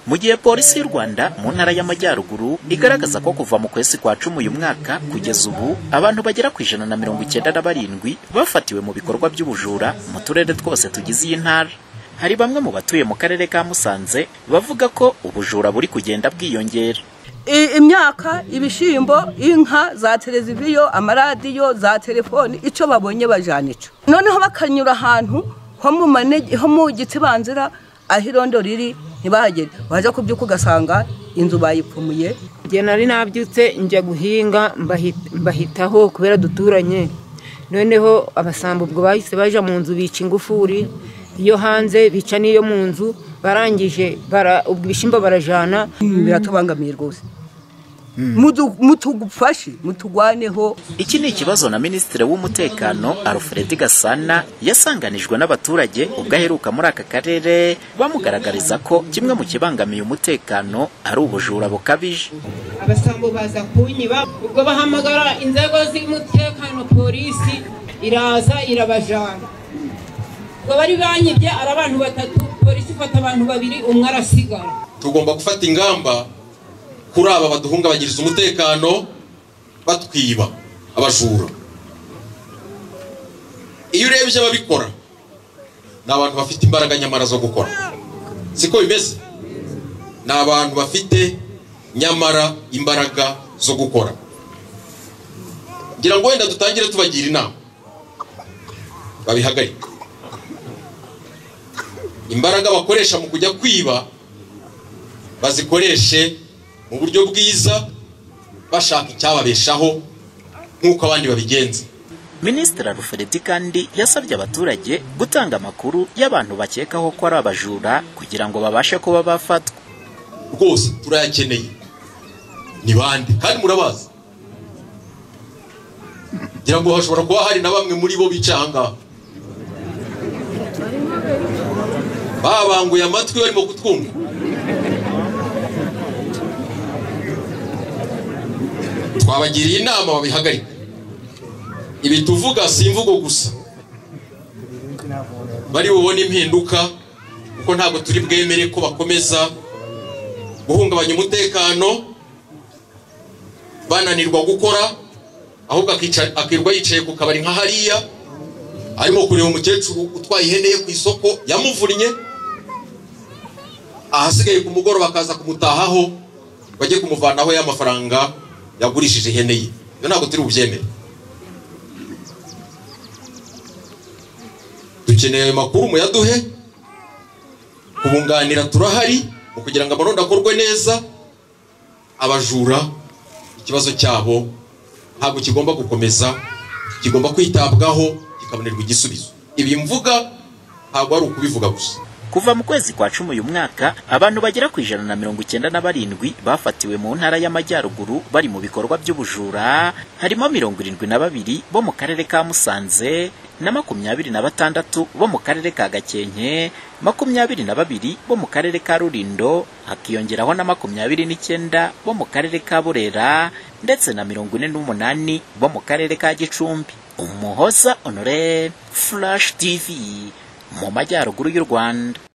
Mu gihe polisi y'u Rwanda mu ntara y'Amajyaruguru igaragaza ko kuva mu kwezi kwa 10 uyu mwaka kugeza ubu abantu bagera ku 197 bafatiwe mu bikorwa by'ubujura mu turere twose tugize iyi ntara. Hari bamwe mu batuye mu karere ka Musanze bavuga ko ubujura buri kugenda bwiyongera. Imyaka, ibishimbo, inka, za televiziyo, amaradiyo, za telefoni, ico babonye bajana ico. Noneho bakanyura ahantu ho mu Gitsibanzira ahirondo riri ntibahagere, waje kubyuka ugasanga inzu bayipfumuye. Je nari nabyutse nje guhinga mbahitaho kubera duturanye. Noneho abasambo ubwo bahise baje mu nzu bica ingufuri iyo hanze bica niyo mu nzu barangije ubwo ibishimbo barajana. Biratubangamiye rwose. Mutugufashe mutugwaneho. Iki ni ikibazo na Minisitiri w'Umutekano Alfred Gasana yasanganijwe n'abaturage ubwo aheruka muri aka karere bamugaragariza ko kimwe mu kibangamiye umutekano ari ubujura bukabije. Abasambo baza kunyiba ubwo bahamagara inzego z'umutekano, polisi iraza irabajana. Ubwo bari banyibye ari abantu batatu, polisi ifata abantu babiri, umwe arasigara. Tugomba gufata ingamba kuri aba baduhungabanyiriza umutekano batwiba abajura. Iyo urebye ababikora ni abantu bafite imbaraga nyamara zo gukora, siko bimeze? Ni abantu bafite nyamara imbaraga zo gukora. Ngira ngo wenda dutangire tubagira inama babihagarika. Imbaraga bakoresha mu kujya kwiba bazikoreshe mu buryo bwiza bashaka icyababeshaho nk'uko abandi babigenza. Minisitiri Alfred kandi yasabye abaturage gutanga amakuru y'abantu bakekaho ko ari abajura kugira ngo babashe kuba bafatwa. Rwose turayakeneye. Ni bande kandi murabazi? Ngira ngo hashobora kuba hari na bamwe muri bo bicanga babanguye amatwi barimo kutwumva. Twabagiriye inama babihagarika. Ibi tuvuga si imvugo gusa, bari bubone impinduka kuko ntabwo turi bwemere ko bakomeza guhungabanya umutekano bananirwa gukora, ahubwo akirwa yicaye ku kabari nka hariya arimo kureba umukecuru utwaye ihene ye ku isoko yamuvunnye, ahasigaye ku mugoroba bakaza kumutahaho bajye kumuvanaho y'amafaranga yagurishije ihene ye. Yo ntabwo turi bubyemere. Dukeneye makuru muyaduhe, kubunganira turahari mu kugira ngo amaronda akorwe neza. Abajura ikibazo cyabo ntabwo kigomba gukomeza, kigomba kwitabwaho kikabonerwa igisubizo. Ibi mvuga ntabwo ari ukubivuga gusa. Kuva mu kwezi kwa 10 uyu mwaka abantu bagera ku 197 bafatiwe mu ntara y'Amajyaruguru bari mu bikorwa by'ubujura, harimo 72 bo mu karere ka Musanze na 26 bo mu karere ka Gakenke, 22 bo mu karere ka Rulindo, hakiyongeraho na 29 bo mu karere ka Burera ndetse na 48 bo mu karere ka Gicumbi. Umuhoza Honore, Flash TV mu Majyaruguru y'u Rwanda.